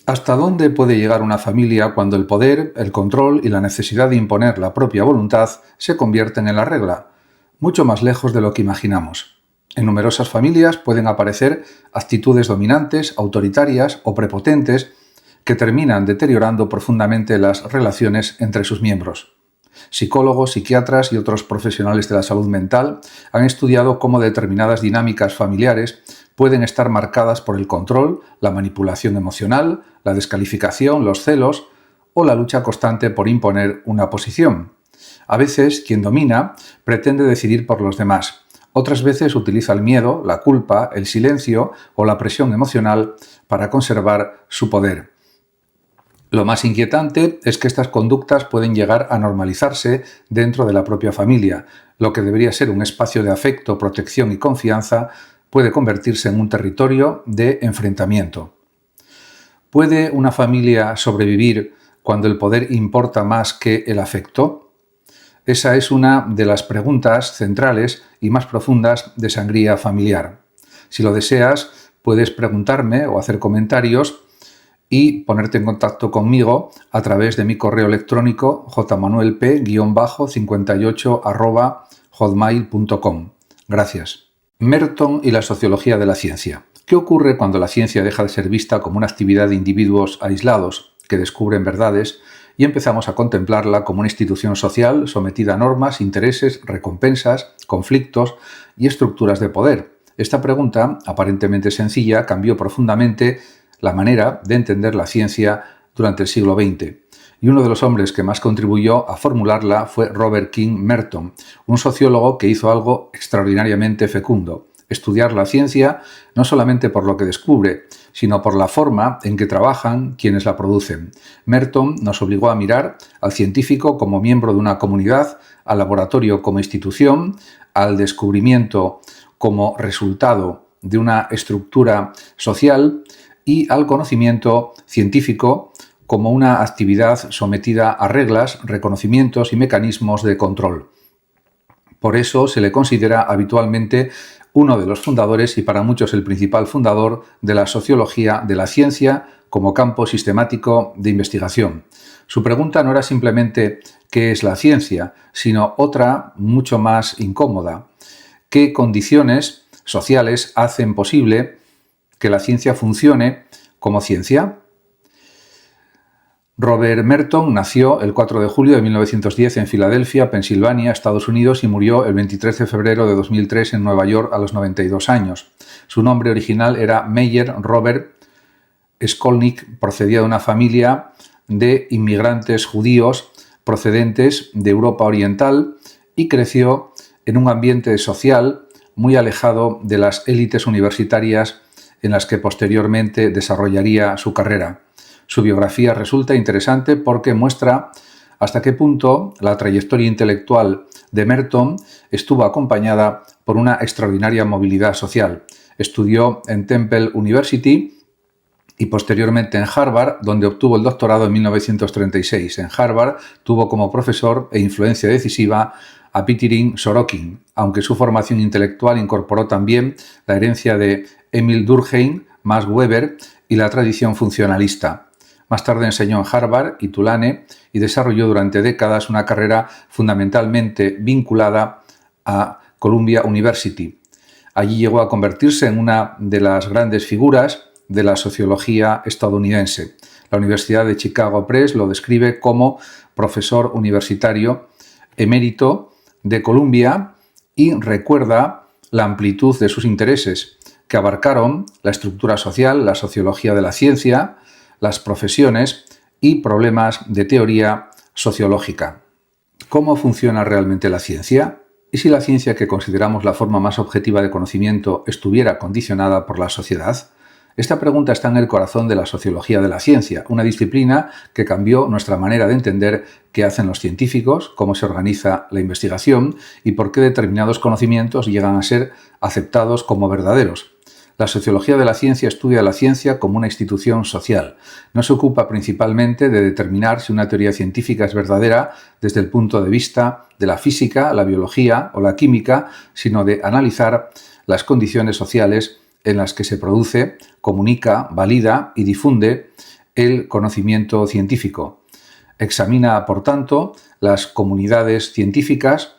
¿Hasta dónde puede llegar una familia cuando el poder, el control y la necesidad de imponer la propia voluntad se convierten en la regla? Mucho más lejos de lo que imaginamos. En numerosas familias pueden aparecer actitudes dominantes, autoritarias o prepotentes que terminan deteriorando profundamente las relaciones entre sus miembros. Psicólogos, psiquiatras y otros profesionales de la salud mental han estudiado cómo determinadas dinámicas familiares pueden estar marcadas por el control, la manipulación emocional, la descalificación, los celos o la lucha constante por imponer una posición. A veces, quien domina pretende decidir por los demás. Otras veces utiliza el miedo, la culpa, el silencio o la presión emocional para conservar su poder. Lo más inquietante es que estas conductas pueden llegar a normalizarse dentro de la propia familia. Lo que debería ser un espacio de afecto, protección y confianza puede convertirse en un territorio de enfrentamiento. ¿Puede una familia sobrevivir cuando el poder importa más que el afecto? Esa es una de las preguntas centrales y más profundas de Sangría Familiar. Si lo deseas, puedes preguntarme o hacer comentarios y ponerte en contacto conmigo a través de mi correo electrónico jmanuelp-58@hotmail.com. Gracias. Merton y la sociología de la ciencia. ¿Qué ocurre cuando la ciencia deja de ser vista como una actividad de individuos aislados que descubren verdades y empezamos a contemplarla como una institución social sometida a normas, intereses, recompensas, conflictos y estructuras de poder? Esta pregunta, aparentemente sencilla, cambió profundamente la manera de entender la ciencia durante el siglo XX. Y uno de los hombres que más contribuyó a formularla fue Robert King Merton, un sociólogo que hizo algo extraordinariamente fecundo: estudiar la ciencia no solamente por lo que descubre, sino por la forma en que trabajan quienes la producen. Merton nos obligó a mirar al científico como miembro de una comunidad, al laboratorio como institución, al descubrimiento como resultado de una estructura social y al conocimiento científico como una actividad sometida a reglas, reconocimientos y mecanismos de control. Por eso se le considera habitualmente uno de los fundadores y para muchos el principal fundador de la sociología de la ciencia como campo sistemático de investigación. Su pregunta no era simplemente ¿qué es la ciencia?, sino otra mucho más incómoda: ¿qué condiciones sociales hacen posible que la ciencia funcione como ciencia? Robert Merton nació el 4 de julio de 1910 en Filadelfia, Pensilvania, Estados Unidos, y murió el 23 de febrero de 2003 en Nueva York a los 92 años. Su nombre original era Meyer Robert Skolnick. Procedía de una familia de inmigrantes judíos procedentes de Europa Oriental y creció en un ambiente social muy alejado de las élites universitarias en las que posteriormente desarrollaría su carrera. Su biografía resulta interesante porque muestra hasta qué punto la trayectoria intelectual de Merton estuvo acompañada por una extraordinaria movilidad social. Estudió en Temple University y posteriormente en Harvard, donde obtuvo el doctorado en 1936. En Harvard tuvo como profesor e influencia decisiva a Pietirin Sorokin, aunque su formación intelectual incorporó también la herencia de Emil Durkheim, Max Weber y la tradición funcionalista. Más tarde enseñó en Harvard y Tulane y desarrolló durante décadas una carrera fundamentalmente vinculada a Columbia University. Allí llegó a convertirse en una de las grandes figuras de la sociología estadounidense. La Universidad de Chicago Press lo describe como profesor universitario emérito de Columbia y recuerda la amplitud de sus intereses, que abarcaron la estructura social, la sociología de la ciencia, las profesiones y problemas de teoría sociológica. ¿Cómo funciona realmente la ciencia? ¿Y si la ciencia que consideramos la forma más objetiva de conocimiento estuviera condicionada por la sociedad? Esta pregunta está en el corazón de la sociología de la ciencia, una disciplina que cambió nuestra manera de entender qué hacen los científicos, cómo se organiza la investigación y por qué determinados conocimientos llegan a ser aceptados como verdaderos. La sociología de la ciencia estudia la ciencia como una institución social. No se ocupa principalmente de determinar si una teoría científica es verdadera desde el punto de vista de la física, la biología o la química, sino de analizar las condiciones sociales en las que se produce, comunica, valida y difunde el conocimiento científico. Examina, por tanto, las comunidades científicas,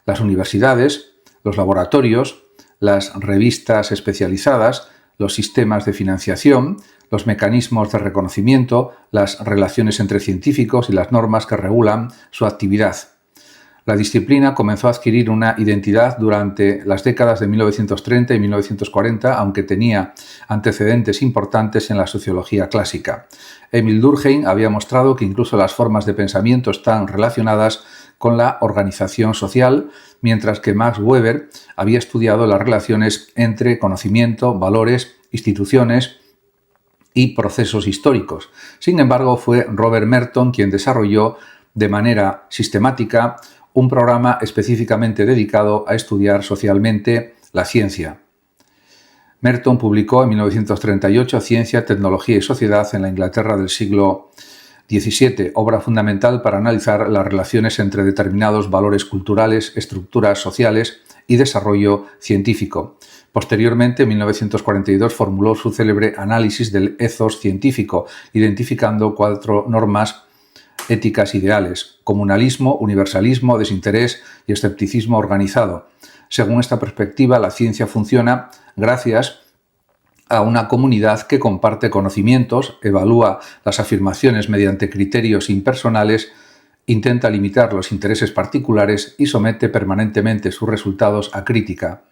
las universidades, los laboratorios, las revistas especializadas, los sistemas de financiación, los mecanismos de reconocimiento, las relaciones entre científicos y las normas que regulan su actividad. La disciplina comenzó a adquirir una identidad durante las décadas de 1930 y 1940, aunque tenía antecedentes importantes en la sociología clásica. Emil Durkheim había mostrado que incluso las formas de pensamiento están relacionadas con la organización social, mientras que Max Weber había estudiado las relaciones entre conocimiento, valores, instituciones y procesos históricos. Sin embargo, fue Robert Merton quien desarrolló de manera sistemática un programa específicamente dedicado a estudiar socialmente la ciencia. Merton publicó en 1938 Ciencia, Tecnología y Sociedad en la Inglaterra del siglo XVII, obra fundamental para analizar las relaciones entre determinados valores culturales, estructuras sociales y desarrollo científico. Posteriormente, en 1942, formuló su célebre análisis del ethos científico, identificando 4 normas éticas ideales: comunalismo, universalismo, desinterés y escepticismo organizado. Según esta perspectiva, la ciencia funciona gracias a una comunidad que comparte conocimientos, evalúa las afirmaciones mediante criterios impersonales, intenta limitar los intereses particulares y somete permanentemente sus resultados a crítica.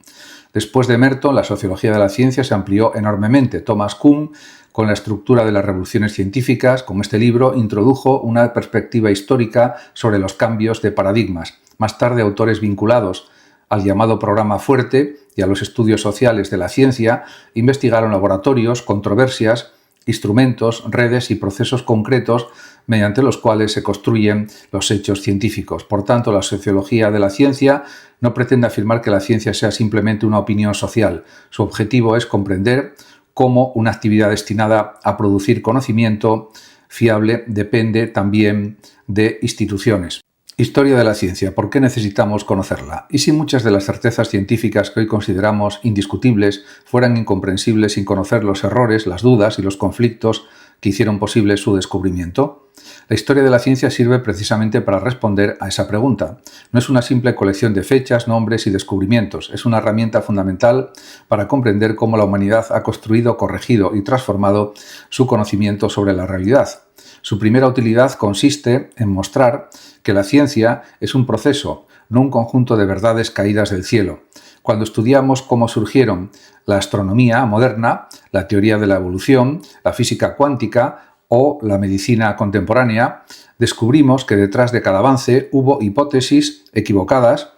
Después de Merton, la sociología de la ciencia se amplió enormemente. Thomas Kuhn, con la estructura de las revoluciones científicas, con este libro, introdujo una perspectiva histórica sobre los cambios de paradigmas. Más tarde, autores vinculados al llamado programa Fuerte y a los estudios sociales de la ciencia investigaron laboratorios, controversias, instrumentos, redes y procesos concretos mediante los cuales se construyen los hechos científicos. Por tanto, la sociología de la ciencia no pretende afirmar que la ciencia sea simplemente una opinión social. Su objetivo es comprender cómo una actividad destinada a producir conocimiento fiable depende también de instituciones. Historia de la ciencia. ¿Por qué necesitamos conocerla? ¿Y si muchas de las certezas científicas que hoy consideramos indiscutibles fueran incomprensibles sin conocer los errores, las dudas y los conflictos que hicieron posible su descubrimiento? La historia de la ciencia sirve precisamente para responder a esa pregunta. No es una simple colección de fechas, nombres y descubrimientos. Es una herramienta fundamental para comprender cómo la humanidad ha construido, corregido y transformado su conocimiento sobre la realidad. Su primera utilidad consiste en mostrar que la ciencia es un proceso, no un conjunto de verdades caídas del cielo. Cuando estudiamos cómo surgieron la astronomía moderna, la teoría de la evolución, la física cuántica o la medicina contemporánea, descubrimos que detrás de cada avance hubo hipótesis equivocadas,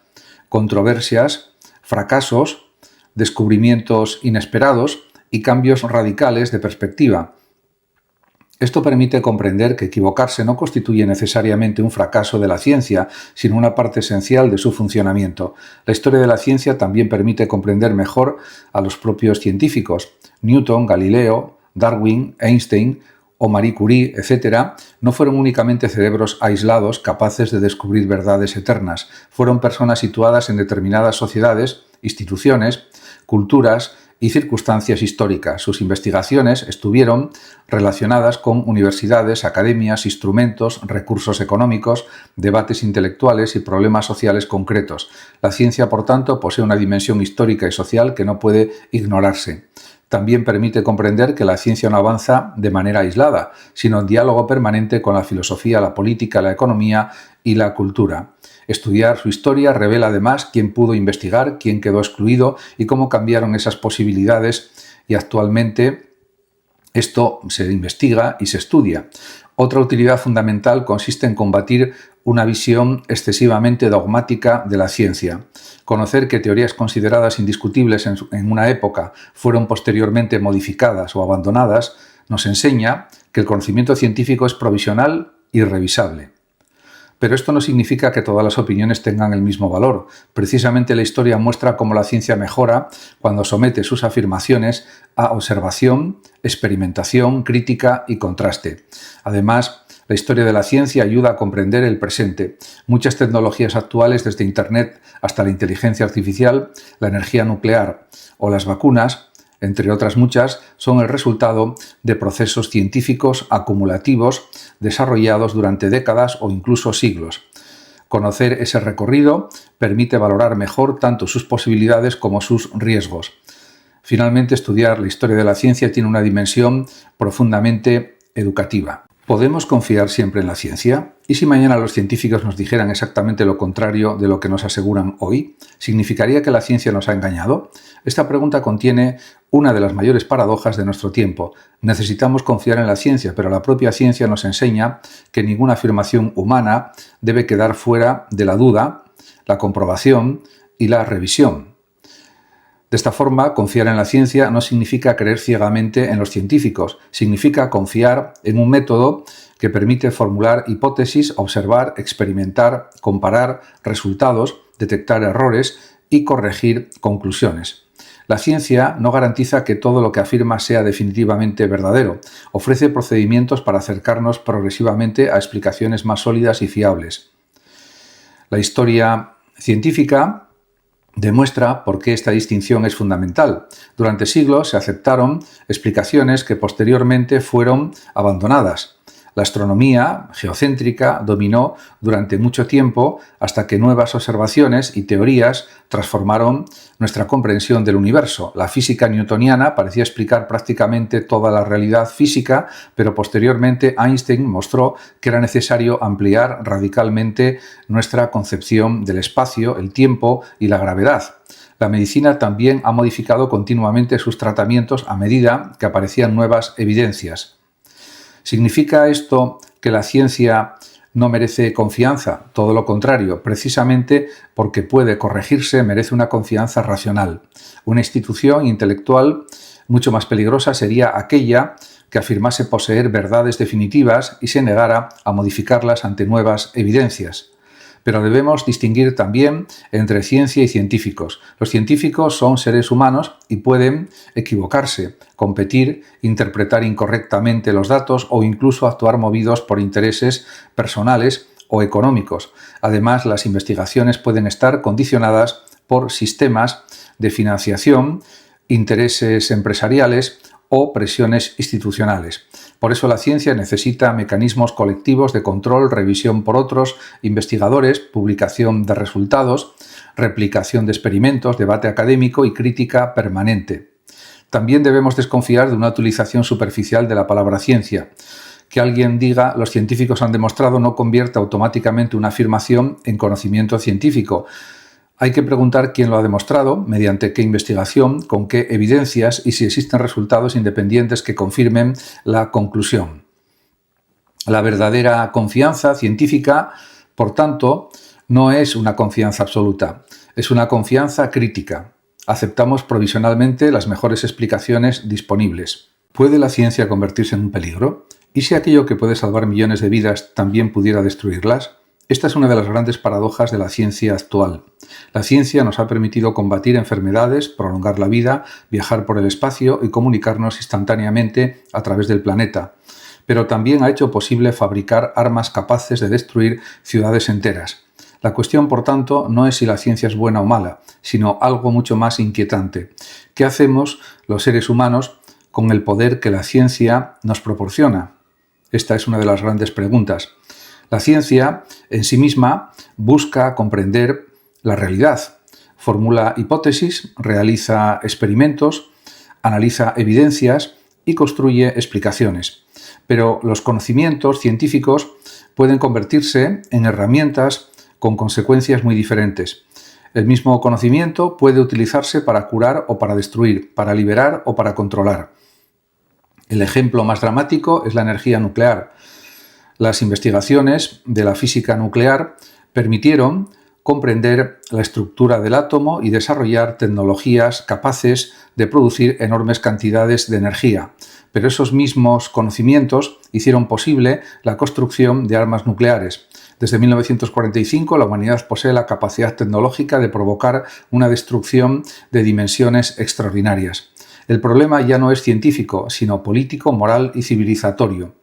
controversias, fracasos, descubrimientos inesperados y cambios radicales de perspectiva. Esto permite comprender que equivocarse no constituye necesariamente un fracaso de la ciencia, sino una parte esencial de su funcionamiento. La historia de la ciencia también permite comprender mejor a los propios científicos. Newton, Galileo, Darwin, Einstein o Marie Curie, etc., no fueron únicamente cerebros aislados capaces de descubrir verdades eternas. Fueron personas situadas en determinadas sociedades, instituciones, culturas y circunstancias históricas. Sus investigaciones estuvieron relacionadas con universidades, academias, instrumentos, recursos económicos, debates intelectuales y problemas sociales concretos. La ciencia, por tanto, posee una dimensión histórica y social que no puede ignorarse. También permite comprender que la ciencia no avanza de manera aislada, sino en diálogo permanente con la filosofía, la política, la economía y la cultura. Estudiar su historia revela además quién pudo investigar, quién quedó excluido y cómo cambiaron esas posibilidades, y actualmente esto se investiga y se estudia. Otra utilidad fundamental consiste en combatir una visión excesivamente dogmática de la ciencia. Conocer que teorías consideradas indiscutibles en una época fueron posteriormente modificadas o abandonadas nos enseña que el conocimiento científico es provisional y revisable. Pero esto no significa que todas las opiniones tengan el mismo valor. Precisamente la historia muestra cómo la ciencia mejora cuando somete sus afirmaciones a observación, experimentación, crítica y contraste. Además, la historia de la ciencia ayuda a comprender el presente. Muchas tecnologías actuales, desde Internet hasta la inteligencia artificial, la energía nuclear o las vacunas, entre otras muchas, son el resultado de procesos científicos acumulativos desarrollados durante décadas o incluso siglos. Conocer ese recorrido permite valorar mejor tanto sus posibilidades como sus riesgos. Finalmente, estudiar la historia de la ciencia tiene una dimensión profundamente educativa. ¿Podemos confiar siempre en la ciencia? ¿Y si mañana los científicos nos dijeran exactamente lo contrario de lo que nos aseguran hoy? ¿Significaría que la ciencia nos ha engañado? Esta pregunta contiene una de las mayores paradojas de nuestro tiempo. Necesitamos confiar en la ciencia, pero la propia ciencia nos enseña que ninguna afirmación humana debe quedar fuera de la duda, la comprobación y la revisión. De esta forma, confiar en la ciencia no significa creer ciegamente en los científicos, significa confiar en un método que permite formular hipótesis, observar, experimentar, comparar resultados, detectar errores y corregir conclusiones. La ciencia no garantiza que todo lo que afirma sea definitivamente verdadero. Ofrece procedimientos para acercarnos progresivamente a explicaciones más sólidas y fiables. La historia científica demuestra por qué esta distinción es fundamental. Durante siglos se aceptaron explicaciones que posteriormente fueron abandonadas. La astronomía geocéntrica dominó durante mucho tiempo hasta que nuevas observaciones y teorías transformaron nuestra comprensión del universo. La física newtoniana parecía explicar prácticamente toda la realidad física, pero posteriormente Einstein mostró que era necesario ampliar radicalmente nuestra concepción del espacio, el tiempo y la gravedad. La medicina también ha modificado continuamente sus tratamientos a medida que aparecían nuevas evidencias. ¿Significa esto que la ciencia no merece confianza? Todo lo contrario, precisamente porque puede corregirse, merece una confianza racional. Una institución intelectual mucho más peligrosa sería aquella que afirmase poseer verdades definitivas y se negara a modificarlas ante nuevas evidencias. Pero debemos distinguir también entre ciencia y científicos. Los científicos son seres humanos y pueden equivocarse, competir, interpretar incorrectamente los datos o incluso actuar movidos por intereses personales o económicos. Además, las investigaciones pueden estar condicionadas por sistemas de financiación, intereses empresariales o presiones institucionales. Por eso la ciencia necesita mecanismos colectivos de control, revisión por otros investigadores, publicación de resultados, replicación de experimentos, debate académico y crítica permanente. También debemos desconfiar de una utilización superficial de la palabra ciencia. Que alguien diga los científicos han demostrado no convierte automáticamente una afirmación en conocimiento científico. Hay que preguntar quién lo ha demostrado, mediante qué investigación, con qué evidencias y si existen resultados independientes que confirmen la conclusión. La verdadera confianza científica, por tanto, no es una confianza absoluta, es una confianza crítica. Aceptamos provisionalmente las mejores explicaciones disponibles. ¿Puede la ciencia convertirse en un peligro? ¿Y si aquello que puede salvar millones de vidas también pudiera destruirlas? Esta es una de las grandes paradojas de la ciencia actual. La ciencia nos ha permitido combatir enfermedades, prolongar la vida, viajar por el espacio y comunicarnos instantáneamente a través del planeta. Pero también ha hecho posible fabricar armas capaces de destruir ciudades enteras. La cuestión, por tanto, no es si la ciencia es buena o mala, sino algo mucho más inquietante. ¿Qué hacemos los seres humanos con el poder que la ciencia nos proporciona? Esta es una de las grandes preguntas. La ciencia en sí misma busca comprender la realidad, formula hipótesis, realiza experimentos, analiza evidencias y construye explicaciones. Pero los conocimientos científicos pueden convertirse en herramientas con consecuencias muy diferentes. El mismo conocimiento puede utilizarse para curar o para destruir, para liberar o para controlar. El ejemplo más dramático es la energía nuclear. Las investigaciones de la física nuclear permitieron comprender la estructura del átomo y desarrollar tecnologías capaces de producir enormes cantidades de energía. Pero esos mismos conocimientos hicieron posible la construcción de armas nucleares. Desde 1945, la humanidad posee la capacidad tecnológica de provocar una destrucción de dimensiones extraordinarias. El problema ya no es científico, sino político, moral y civilizatorio.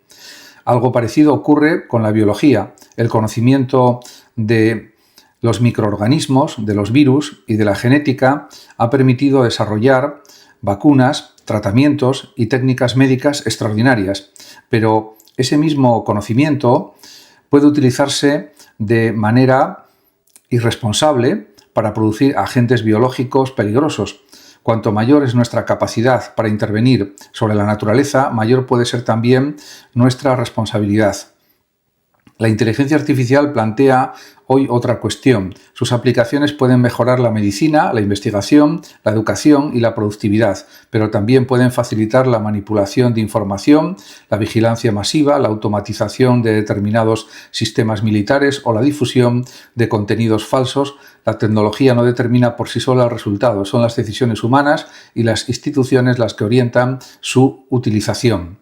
Algo parecido ocurre con la biología. El conocimiento de los microorganismos, de los virus y de la genética ha permitido desarrollar vacunas, tratamientos y técnicas médicas extraordinarias, pero ese mismo conocimiento puede utilizarse de manera irresponsable para producir agentes biológicos peligrosos. Cuanto mayor es nuestra capacidad para intervenir sobre la naturaleza, mayor puede ser también nuestra responsabilidad. La inteligencia artificial plantea hoy otra cuestión. Sus aplicaciones pueden mejorar la medicina, la investigación, la educación y la productividad, pero también pueden facilitar la manipulación de información, la vigilancia masiva, la automatización de determinados sistemas militares o la difusión de contenidos falsos. La tecnología no determina por sí sola el resultado, son las decisiones humanas y las instituciones las que orientan su utilización.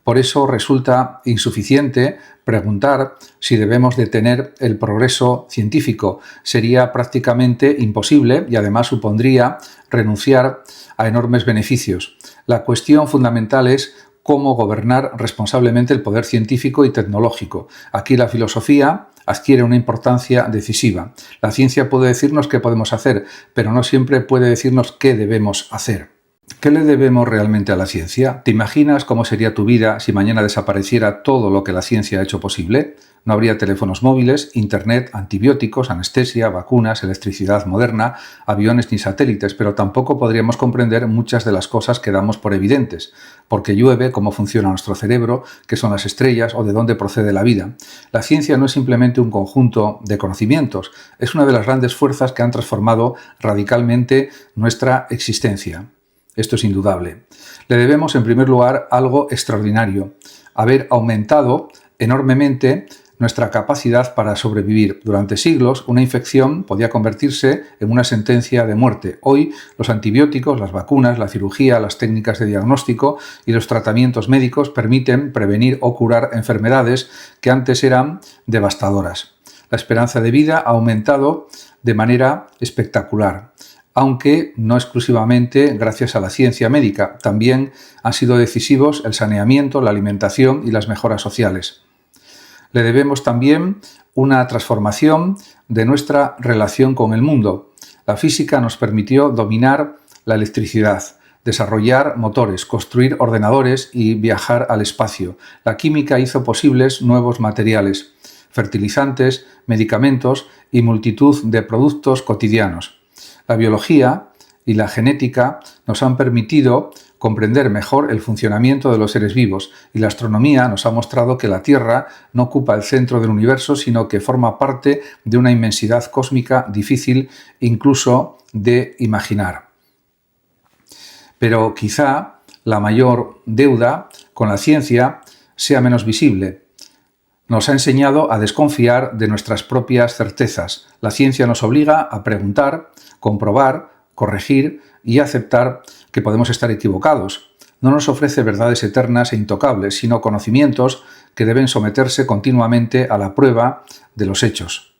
Por eso resulta insuficiente preguntar si debemos detener el progreso científico. Sería prácticamente imposible y además supondría renunciar a enormes beneficios. La cuestión fundamental es cómo gobernar responsablemente el poder científico y tecnológico. Aquí la filosofía adquiere una importancia decisiva. La ciencia puede decirnos qué podemos hacer, pero no siempre puede decirnos qué debemos hacer. ¿Qué le debemos realmente a la ciencia? ¿Te imaginas cómo sería tu vida si mañana desapareciera todo lo que la ciencia ha hecho posible? No habría teléfonos móviles, internet, antibióticos, anestesia, vacunas, electricidad moderna, aviones ni satélites, pero tampoco podríamos comprender muchas de las cosas que damos por evidentes. ¿Por qué llueve? ¿Cómo funciona nuestro cerebro? ¿Qué son las estrellas? ¿O de dónde procede la vida? La ciencia no es simplemente un conjunto de conocimientos, es una de las grandes fuerzas que han transformado radicalmente nuestra existencia. Esto es indudable. Le debemos, en primer lugar, algo extraordinario: haber aumentado enormemente nuestra capacidad para sobrevivir. Durante siglos, una infección podía convertirse en una sentencia de muerte. Hoy, los antibióticos, las vacunas, la cirugía, las técnicas de diagnóstico y los tratamientos médicos permiten prevenir o curar enfermedades que antes eran devastadoras. La esperanza de vida ha aumentado de manera espectacular, aunque no exclusivamente gracias a la ciencia médica. También han sido decisivos el saneamiento, la alimentación y las mejoras sociales. Le debemos también una transformación de nuestra relación con el mundo. La física nos permitió dominar la electricidad, desarrollar motores, construir ordenadores y viajar al espacio. La química hizo posibles nuevos materiales, fertilizantes, medicamentos y multitud de productos cotidianos. La biología y la genética nos han permitido comprender mejor el funcionamiento de los seres vivos, y la astronomía nos ha mostrado que la Tierra no ocupa el centro del universo, sino que forma parte de una inmensidad cósmica difícil incluso de imaginar. Pero quizá la mayor deuda con la ciencia sea menos visible. Nos ha enseñado a desconfiar de nuestras propias certezas. La ciencia nos obliga a preguntar, comprobar, corregir y aceptar que podemos estar equivocados. No nos ofrece verdades eternas e intocables, sino conocimientos que deben someterse continuamente a la prueba de los hechos.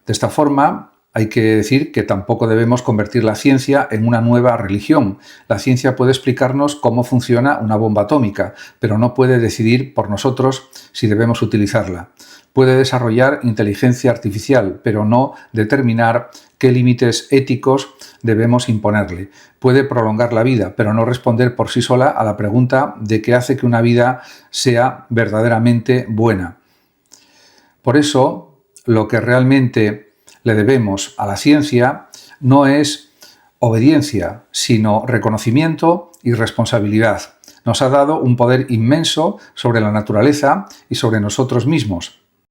De esta forma, hay que decir que tampoco debemos convertir la ciencia en una nueva religión. La ciencia puede explicarnos cómo funciona una bomba atómica, pero no puede decidir por nosotros si debemos utilizarla. Puede desarrollar inteligencia artificial, pero no determinar qué límites éticos debemos imponerle. Puede prolongar la vida, pero no responder por sí sola a la pregunta de qué hace que una vida sea verdaderamente buena. Por eso, lo que realmente le debemos a la ciencia no es obediencia, sino reconocimiento y responsabilidad. Nos ha dado un poder inmenso sobre la naturaleza y sobre nosotros mismos.